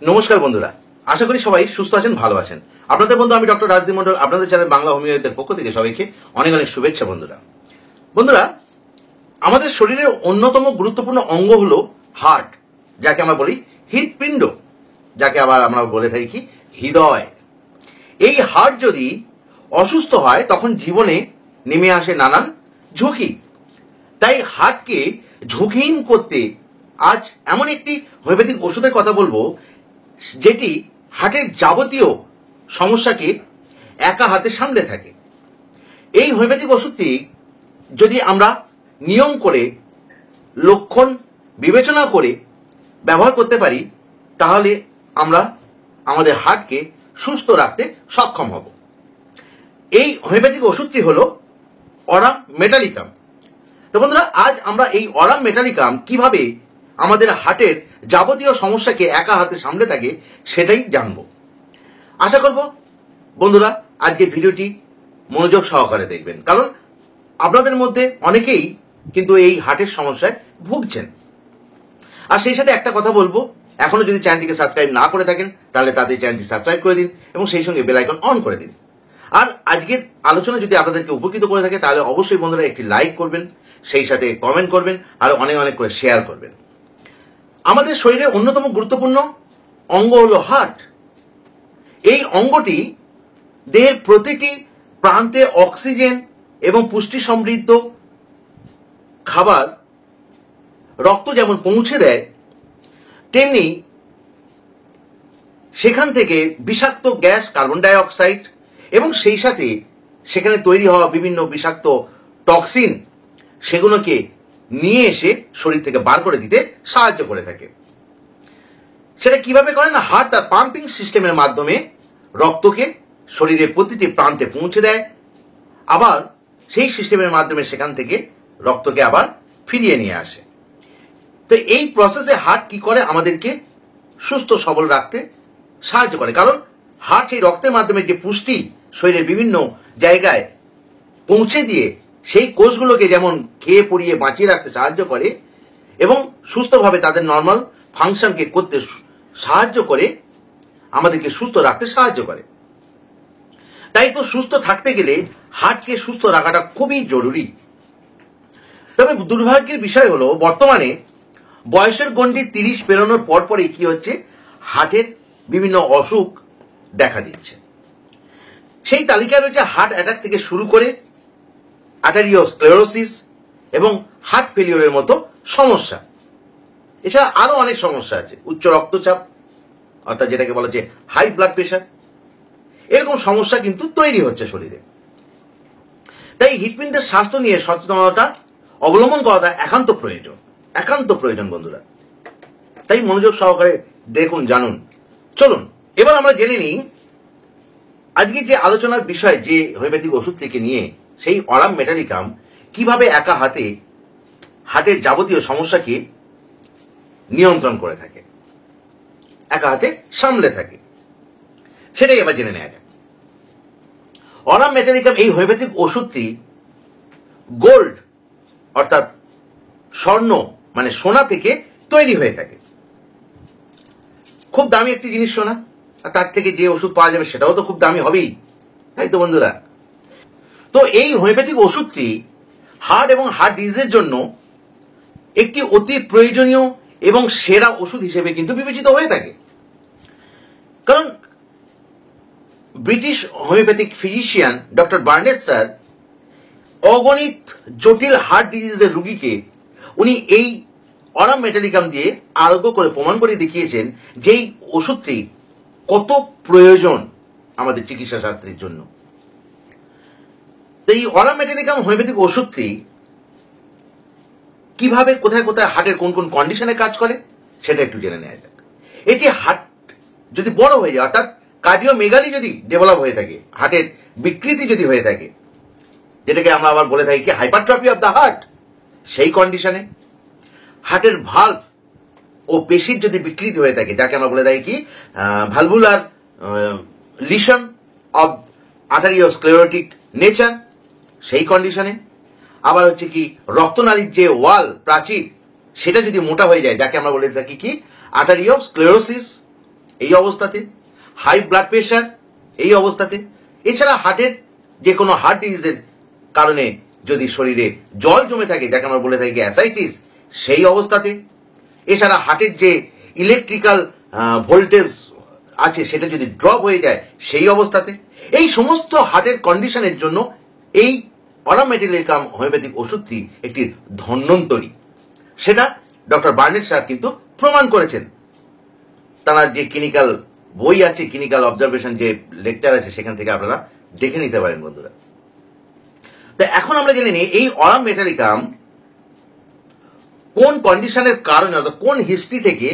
নমস্কার বন্ধুরা, আশা করি সবাই সুস্থ আছেন, ভালো আছেন। আপনাদের বন্ধু আমি ডক্টর রাজদীপ মন্ডল, আপনাদের চ্যানেল বাংলা হোমিওপ্যাথির পক্ষ থেকে সবাইকে অনেক অনেক শুভেচ্ছা। বন্ধুরা, আমাদের শরীরের অন্যতম গুরুত্বপূর্ণ অঙ্গ হলো হার্ট, যাকে আমরা বলি হৃৎপিণ্ড, যাকে আবার আমরা বলে থাকি কি হৃদয়। এই হার্ট যদি অসুস্থ হয় তখন জীবনে নেমে আসে নানান ঝুঁকি। তাই হার্টকে ঝুঁকিহীন করতে আজ এমন একটি হোমিওপ্যাথিক ওষুধের কথা বলবো, যেটি হার্টের যাবতীয় সমস্যাকে একা হাতে সামলে থাকে। এই হোমিওপ্যাথিক ওষুধটি যদি আমরা নিয়ম করে, লক্ষণ বিবেচনা করে ব্যবহার করতে পারি, তাহলে আমরা আমাদের হার্টকে সুস্থ রাখতে সক্ষম হব। এই হোমিওপ্যাথিক ওষুধটি হলো অরাম মেটালিকাম। তো বন্ধুরা, আজ আমরা এই অরাম মেটালিকাম কিভাবে আমাদের হার্টের যাবতীয় সমস্যাকে একা হাতে সামলে থাকে সেটাই জানবো। আশা করব বন্ধুরা আজকে ভিডিওটি মনোযোগ সহকারে দেখবেন, কারণ আপনাদের মধ্যে অনেকেই কিন্তু এই হার্টের সমস্যায় ভুগছেন। আর সেই সাথে একটা কথা বলবো, এখনো যদি চ্যানেলটিকে সাবস্ক্রাইব না করে থাকেন তাহলে তাদের চ্যানেলটি সাবস্ক্রাইব করে দিন এবং সেই সঙ্গে বেল আইকন অন করে দিন। আর আজকের আলোচনা যদি আপনাদেরকে উপকৃত করে থাকে তাহলে অবশ্যই বন্ধুরা একটি লাইক করবেন, সেই সাথে কমেন্ট করবেন আর অনেক অনেক করে শেয়ার করবেন। আমাদের শরীরের অন্যতম গুরুত্বপূর্ণ অঙ্গ হলো হার্ট। এই অঙ্গটি দেহের প্রতিটি প্রান্তে অক্সিজেন এবং পুষ্টি সমৃদ্ধ খাবার, রক্ত যেমন পৌঁছে দেয়, তেমনি সেখান থেকে বিষাক্ত গ্যাস কার্বন ডাই অক্সাইড এবং সেই সাথে সেখানে তৈরি হওয়া বিভিন্ন বিষাক্ত টক্সিন, সেগুলোকে নিয়ে এসে শরীর থেকে বার করে দিতে সাহায্য করে থাকে। সেটা কিভাবে করে না, হার্ট তার পাম্পিং সিস্টেমের মাধ্যমে রক্তকে শরীরের প্রতিটি প্রান্তে পৌঁছে দেয়, আবার সেই সিস্টেমের মাধ্যমে সেখান থেকে রক্তকে আবার ফিরিয়ে নিয়ে আসে। তো এই প্রসেসে হার্ট কি করে, আমাদেরকে সুস্থ সবল রাখতে সাহায্য করে। কারণ হার্ট সেই রক্তের মাধ্যমে যে পুষ্টি শরীরের বিভিন্ন জায়গায় পৌঁছে দিয়ে সেই কোষগুলোকে যেমন খেয়ে পরিয়ে বাঁচিয়ে রাখতে সাহায্য করে এবং সুস্থভাবে তাদের নর্মাল ফাংশনকে করতে সাহায্য করে, আমাদেরকে সুস্থ রাখতে সাহায্য করে। তাই তো সুস্থ থাকতে গেলে হার্টকে সুস্থ রাখাটা খুবই জরুরি। তবে দুর্ভাগ্যের বিষয় হলো, বর্তমানে বয়সের গণ্ডি 30 পেরোনোর পরপরই কি হচ্ছে, হার্টের বিভিন্ন অসুখ দেখা দিচ্ছে। সেই তালিকায় রয়েছে হার্ট অ্যাটাক থেকে শুরু করে আর্টেরিওস্ক্লেরোসিস এবং হার্ট ফেলিওরের মতো সমস্যা। এছাড়া আরো অনেক সমস্যা আছে, উচ্চ রক্তচাপ অর্থাৎ যেটাকে বলা হচ্ছে হাই ব্লাড প্রেশার, এরকম সমস্যা কিন্তু তৈরি হচ্ছে শরীরে। তাই হৃৎপিণ্ডের স্বাস্থ্য নিয়ে সচেতনতা অবলম্বন করাটা একান্ত প্রয়োজন বন্ধুরা। তাই মনোযোগ সহকারে দেখুন, জানুন। চলুন এবার আমরা জেনে নিই আজকে যে আলোচনার বিষয়, যে হোমিওপ্যাথিক ওষুধ থেকে নিয়ে সেই অরাম মেটালিকাম কিভাবে একা হাতে হার্টের যাবতীয় সমস্যাকে নিয়ন্ত্রণ করে থাকে, একা হাতে সামলে থাকে, সেটাই এবার জেনে নেওয়া যাক। অরাম মেটালিকাম এই হোমিওপ্যাথিক ওষুধটি গোল্ড অর্থাৎ স্বর্ণ মানে সোনা থেকে তৈরি হয়ে থাকে। খুব দামি একটি জিনিস সোনা, আর তার থেকে যে ওষুধ পাওয়া যাবে সেটাও তো খুব দামি হবেই, তাই তো বন্ধুরা। তো এই হোমিওপ্যাথিক ওষুধটি হার্ট এবং হার্ট ডিজিজের জন্য একটি অতি প্রয়োজনীয় এবং সেরা ওষুধ হিসেবে কিন্তু বিবেচিত হয়ে থাকে। কারণ British homeopathic physician doctor Burnett sir অগণিত জটিল হার্ট ডিজিজের রোগীকে উনি এই অরাম মেটালিকাম দিয়ে আরোগ্য করে প্রমাণ করে দেখিয়েছেন যে এই ওষুধটি কত প্রয়োজন আমাদের চিকিৎসা শাস্ত্রের জন্য। তো এই অরাম মেটালিকাম হোমিওপ্যাথিক ওষুধটি কিভাবে, কোথায় কোথায় হার্টের কোন কোন কন্ডিশনে কাজ করে সেটা একটু জেনে নেওয়া যাক। এটি হার্ট যদি বড় হয়ে যায়, অর্থাৎ কার্ডিওমেগালি যদি ডেভেলপ হয়ে থাকে, হার্টের বিকৃতি যদি হয়ে থাকে, যেটাকে আমরা আবার বলে থাকি কি হাইপারট্রফি অফ দ্য হার্ট, সেই কন্ডিশনে হার্টের ভালভ ও পেশির যদি বিকৃতি হয়ে থাকে, যাকে আমরা বলে থাকি কি ভালভুলার লিশন অফ আর্টেরিওস্ক্লেরোটিক নেচার, সেই কন্ডিশনে আবার হচ্ছে কি রক্তনালীর যে ওয়াল প্রাচীর সেটা যদি মোটা হয়ে যায়, যাকে আমরা বলে থাকি কি আর্টেরিওস্ক্লেরোসিস, এই অবস্থাতে, হাই ব্লাড প্রেশার এই অবস্থাতে, এছাড়া হার্টের যে কোনো হার্ট ডিজিজের কারণে যদি শরীরে জল জমে থাকে, যাকে আমরা বলে থাকি অ্যাসাইটিস, সেই অবস্থাতে, এছাড়া হার্টের যে ইলেকট্রিক্যাল ভোল্টেজ আছে সেটা যদি ড্রপ হয়ে যায় সেই অবস্থাতে, এই সমস্ত হার্টের কন্ডিশনের জন্য এই অরাম মেটালিকাম হোমিওপ্যাথিক ওষুধটি একটি ধন্বন্তরী। সেটা ডক্টর বার্নেট স্যার কিন্তু প্রমাণ করেছেন। তার যে ক্লিনিক্যাল বই আছে, ক্লিনিক্যাল অবজারভেশন যে লেকচার আছে, সেখান থেকে আপনারা দেখে নিতে পারেন বন্ধুরা। তো এখন আমরা জেনে নিই এই অরাম মেটালিকাম কোন কন্ডিশনের কারণে, অর্থাৎ কোন হিস্ট্রি থেকে,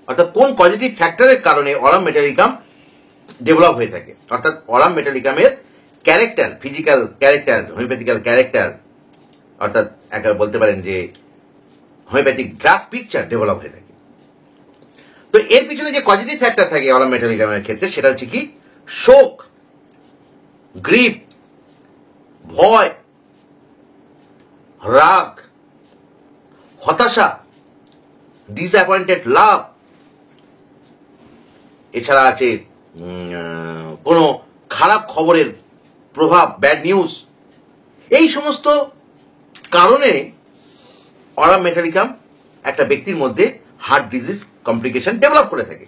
অর্থাৎ কোন পজিটিভ ফ্যাক্টরের কারণে অরাম মেটালিকাম ডেভেলপ হয়ে থাকে, অর্থাৎ অরাম মেটালিকামের character, physical character, homeopathical character, অর্থাৎ একেবারে বলতে পারেন যে হোমিওপ্যাথিক ড্রাগ পিকচার ডেভেলপ হয়ে থাকে। তো এর পিছনে যে পজিটিভ ফ্যাক্টর থাকে অরাম মেটালিকামের ক্ষেত্রে, সেটা হচ্ছে কি শোক, গ্রিফ, ভয়, রাগ, হতাশা, ডিসঅ্যাপয়েন্টেড লাভ, এছাড়া আছে কোনো খারাপ খবরের প্রভাব, ব্যাড নিউজ, এই সমস্ত কারণে অরাম মেটালিকাম একটা ব্যক্তির মধ্যে হার্ট ডিজিজ কমপ্লিকেশন ডেভেলপ করে থাকে।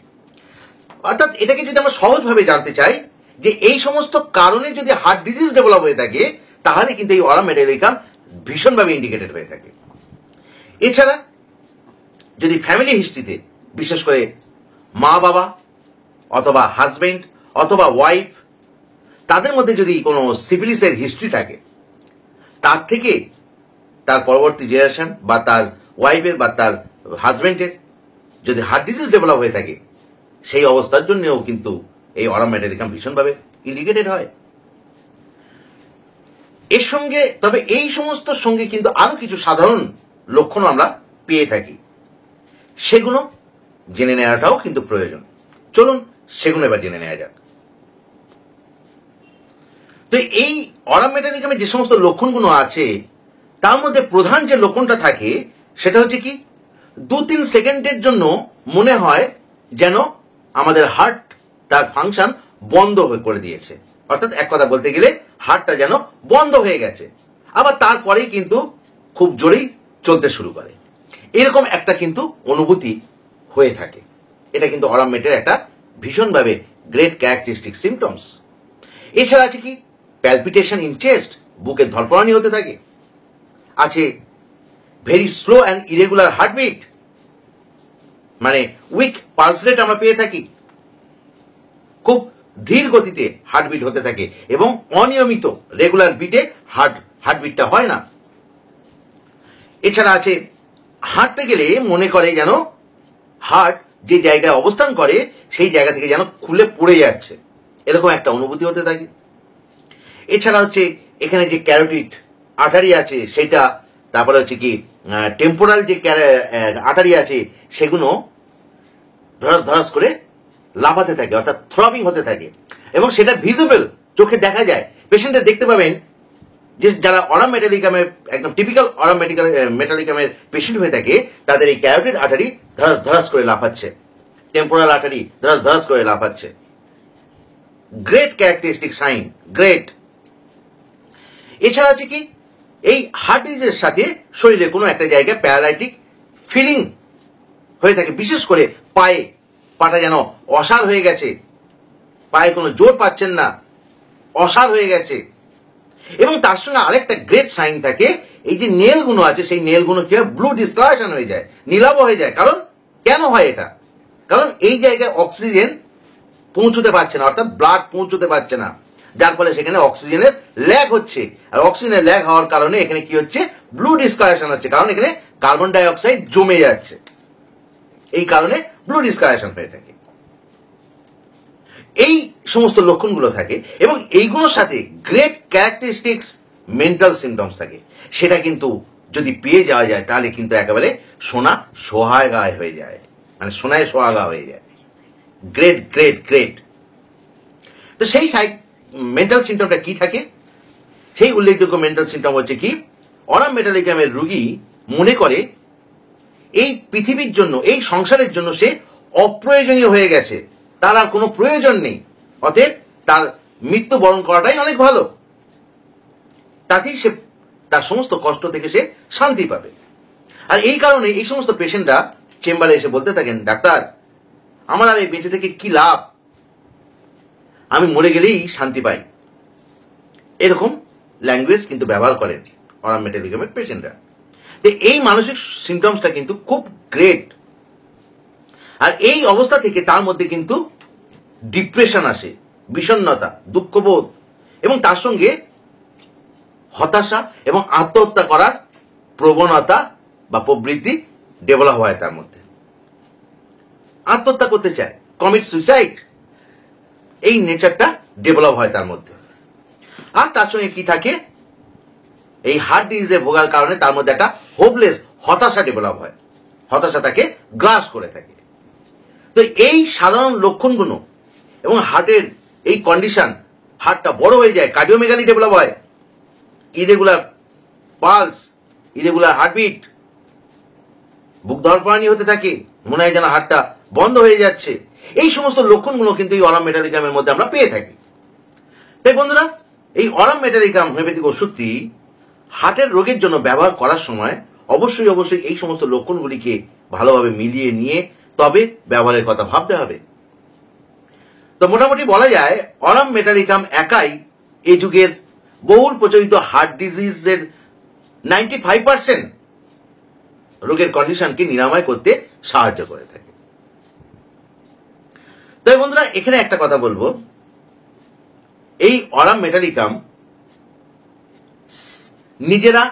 অর্থাৎ এটাকে যদি আমরা সহজভাবে জানতে চাই যে এই সমস্ত কারণে যদি হার্ট ডিজিজ ডেভেলপ হয়ে থাকে, তাহলে কিন্তু এই অরাম মেটালিকাম ভীষণভাবে ইন্ডিকেটেড হয়ে থাকে। এছাড়া যদি ফ্যামিলি হিস্ট্রিতে, বিশেষ করে মা বাবা অথবা হাজবেন্ড অথবা ওয়াইফ, তাদের মধ্যে যদি কোনো সিফিলিসের হিস্ট্রি থাকে, তার থেকে তার পরবর্তী জেনারেশন বা তার ওয়াইফের বা তার হাজবেন্ডের যদি হার্ট ডিজিজ ডেভেলপ হয়ে থাকে, সেই অবস্থার জন্যও কিন্তু এই অরাম মেটালিকাম ভীষণভাবে ইন্ডিকেটেড হয়। এর সঙ্গে, তবে এই সমস্ত সঙ্গে কিন্তু আরো কিছু সাধারণ লক্ষণ আমরা পেয়ে থাকি, সেগুলো জেনে নেওয়াটাও কিন্তু প্রয়োজন। চলুন সেগুলো এবার জেনে নেওয়া যাক। তো এই অরাম মেটালিকামের যে সমস্ত লক্ষণগুলো আছে, তার মধ্যে প্রধান যে লক্ষণটা থাকে সেটা হচ্ছে কি 2-3 সেকেন্ডের জন্য মনে হয় যেন আমাদের হার্ট তার ফাংশন বন্ধ করে দিয়েছে, অর্থাৎ এক কথা বলতে গেলে হার্টটা যেন বন্ধ হয়ে গেছে, আবার তারপরেই কিন্তু খুব জোরেই চলতে শুরু করে, এরকম একটা কিন্তু অনুভূতি হয়ে থাকে। এটা কিন্তু অরাম মেটের একটা ভীষণভাবে গ্রেট ক্যারেক্টারিস্টিক সিমটমস। এছাড়া আছে কি প্যালপিটেশন ইন চেস্ট, বুকের ধড়ফড়ানি হতে থাকে, আছে very slow and irregular heartbeat, মানে উইক পালস রেট আমরা পেয়ে থাকি, খুব ধীর গতিতে হার্টবিট হতে থাকে এবং অনিয়মিত রেগুলার বিটে হার্টবিটটা হয় না। এছাড়া আছে হাঁটতে গেলে মনে করে যেন হার্ট যে জায়গায় অবস্থান করে সেই জায়গা থেকে যেন খুলে পড়ে যাচ্ছে, এরকম একটা অনুভূতি হতে থাকে। এছাড়া হচ্ছে এখানে যে ক্যারোটিড আর্টারি আছে সেটা, তারপরে হচ্ছে কি টেম্পোরাল যে আর্টারি আছে সেগুলো ধরাস ধরাস করে লাফাতে থাকে, অর্থাৎ থ্রবিং হতে থাকে, এবং সেটা ভিজিবল, চোখে দেখা যায়। পেশেন্টরা দেখতে পাবেন যে যারা অরাম মেটালিকামের একদম টিপিক্যাল অরাম মেটালিকামের পেশেন্ট হয়ে থাকে, তাদের এই ক্যারোটিড আর্টারি ধরাস ধরাস করে লাফাচ্ছে, টেম্পোরাল আর্টারি ধরাস ধরাস করে লাফাচ্ছে। Great characteristic sign, great. এছাড়া আছে কি এই হার্ট ডিজিজের সাথে শরীরে কোনো একটা জায়গায় প্যারালাইটিক ফিলিং হয়ে থাকে, বিশেষ করে পায়ে, পাটা যেন অসাড় হয়ে গেছে, পায়ে কোনো জোর পাচ্ছেন না, অসাড় হয়ে গেছে। এবং তার সঙ্গে আরেকটা গ্রেট সাইন থাকে, এই যে নেলগুলো আছে সেই নেলগুলো কি হয় ব্লু ডিসকালারেশন হয়ে যায়, নীলাভ হয়ে যায়। কারণ কেন হয় এটা? কারণ এই জায়গায় অক্সিজেন পৌঁছতে পারছে না, অর্থাৎ ব্লাড পৌঁছতে পারছে না, যার ফলে সেখানে অক্সিজেনের ল্যাগ হচ্ছে, আর অক্সিজেনের ল্যাগ হওয়ার কারণে এখানে কি হচ্ছে ব্লু ডিসকালারেশন হচ্ছে, কারণ এখানে কার্বন ডাই অক্সাইড জমে যাচ্ছে, এই কারণে ব্লু ডিসকালারেশন হয়ে থাকে। এই সমস্ত লক্ষণগুলো থাকে এবং এইগুলোর সাথে গ্রেট ক্যারেক্টারিস্টিক্স মেন্টাল সিমটমস থাকে। সেটা কিন্তু যদি পেয়ে যাওয়া যায় তাহলে কিন্তু একেবারে সোনা সোহাগা হয়ে যায়, মানে সোনায় সোহাগা হয়ে যায়। Great great great. তো সেই মেন্টাল সিমটমটা কি থাকে? সেই উল্লেখযোগ্য মেন্টাল সিমটম হচ্ছে কি অরাম মেটালিকামের রোগী মনে করে এই পৃথিবীর জন্য, এই সংসারের জন্য সে অপ্রয়োজনীয় হয়ে গেছে, তার আর কোনো প্রয়োজন নেই, অতএব তার মৃত্যুবরণ করাটাই অনেক ভালো। তাতেই সে তার সমস্ত কষ্ট থেকে সে শান্তি পাবে। আর এই কারণে এই সমস্ত পেশেন্টরা চেম্বারে এসে বলতে থাকেন, ডাক্তার আমার আর এই বেঁচে থেকে কি লাভ, আমি মরে গেলেই শান্তি পাই। এরকম ল্যাঙ্গুয়েজ কিন্তু ব্যবহার করেন অরাম মেটালিকামের পেশেন্টরা। তো এই মানসিক সিমটমসটা কিন্তু খুব গ্রেট। আর এই অবস্থা থেকে তার মধ্যে কিন্তু ডিপ্রেশন আসে, বিষণ্ণতা, দুঃখবোধ এবং তার সঙ্গে হতাশা এবং আত্মহত্যা করার প্রবণতা বা প্রবৃত্তি ডেভেলপ হয় তার মধ্যে। আত্মহত্যা করতে চায়, কমিট সুইসাইড, এই নেচারটা ডেভেলপ হয় তার মধ্যে। আর তার সঙ্গে কি থাকে, এই হার্ট ডিজিজে ভোগার কারণে তার মধ্যে একটা হোপলেস হতাশা ডেভেলপ হয়, হতাশা তাকে গ্রাস করে থাকে। তো এই সাধারণ লক্ষণগুলো এবং হার্টের এই কন্ডিশন, হার্টটা বড় হয়ে যায়, কার্ডিওমেগালি ডেভেলপ হয়, ইরেগুলার পালস, ইরেগুলার হার্টবিট, বুক ধরপড়ানি হতে থাকে, মনে হয় যেন হার্টটা বন্ধ হয়ে যাচ্ছে। এই সমস্ত লক্ষণগুলো কিন্তু এই অরাম মেটালিকামের মধ্যে আমরা পেয়ে থাকি। তাই বন্ধুরা, এই অরাম মেটালিকাম হোমিওপ্যাথিক ওষুধটি হার্টের রোগের জন্য ব্যবহার করার সময় অবশ্যই এই সমস্ত লক্ষণগুলিকে ভালোভাবে মিলিয়ে নিয়ে তবে ব্যবহারের কথা ভাবতে হবে। তো মোটামুটি বলা যায় অরাম মেটালিকাম একাই এই যুগের বহুল প্রচলিত হার্ট ডিজিজের 95% রোগের কন্ডিশনকে নিরাময় করতে সাহায্য করে থাকে। তাই বন্ধুরা, এখানে একটা কথা বলবো, এই অরাম মেটালিকাম নিজেরা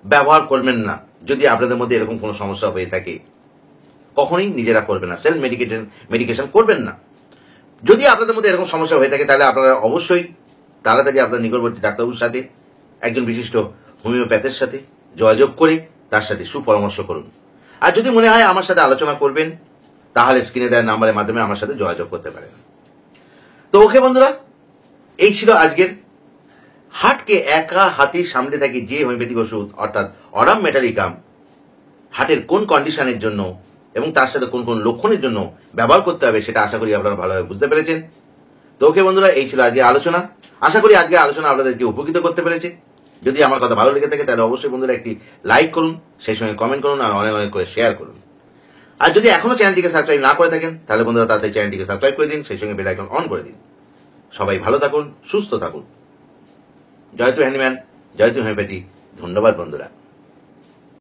ব্যবহার করবেন না। যদি আপনাদের মধ্যে এরকম কোনো সমস্যা হয়ে থাকে, কখনোই নিজেরা করবেন না, সেলফ মেডিকেশন করবেন না। যদি আপনাদের মধ্যে এরকম সমস্যা হয়ে থাকে তাহলে আপনারা অবশ্যই তাড়াতাড়ি আপনার নিকটবর্তী ডাক্তারবাবুর সাথে, একজন বিশিষ্ট হোমিওপ্যাথের সাথে যোগাযোগ করে তার সাথে সুপরামর্শ করুন। আর যদি মনে হয় আমার সাথে আলোচনা করবেন, তাহলে স্ক্রিনে দেওয়া নাম্বারের মাধ্যমে আমার সাথে যোগাযোগ করতে পারেন। তো ওকে বন্ধুরা, এই ছিল আজকের হার্টকে একা হাতেই সামনে থাকি যে হোমিওপ্যাথিক ওষুধ, অর্থাৎ অরাম মেটালিকাম হার্টের কোন কন্ডিশনের জন্য এবং তার সাথে কোন কোন লক্ষণের জন্য ব্যবহার করতে হবে, সেটা আশা করি আপনারা ভালোভাবে বুঝতে পেরেছেন। তো ওকে বন্ধুরা, এই ছিল আজকের আলোচনা। আশা করি আজকের আলোচনা আপনাদেরকে উপকৃত করতে পেরেছে। যদি আমার কথা ভালো লেগে থাকে তাহলে অবশ্যই বন্ধুরা একটি লাইক করুন, সেই সঙ্গে কমেন্ট করুন, আর অনেক অনেক করে শেয়ার করুন। আর যদি এখনো চ্যানেলটিকে সাবস্ক্রাইব না করে থাকেন তাহলে বন্ধুরা তাদের চ্যানেলটিকে সাবস্ক্রাইব করে দিন, সেই সঙ্গে বেল আইকন অন করে দিন। সবাই ভালো থাকুন, সুস্থ থাকুন। জয়তু হ্যান্ডিম্যান, জয়তু হোমিওপ্যাথি। ধন্যবাদ বন্ধুরা।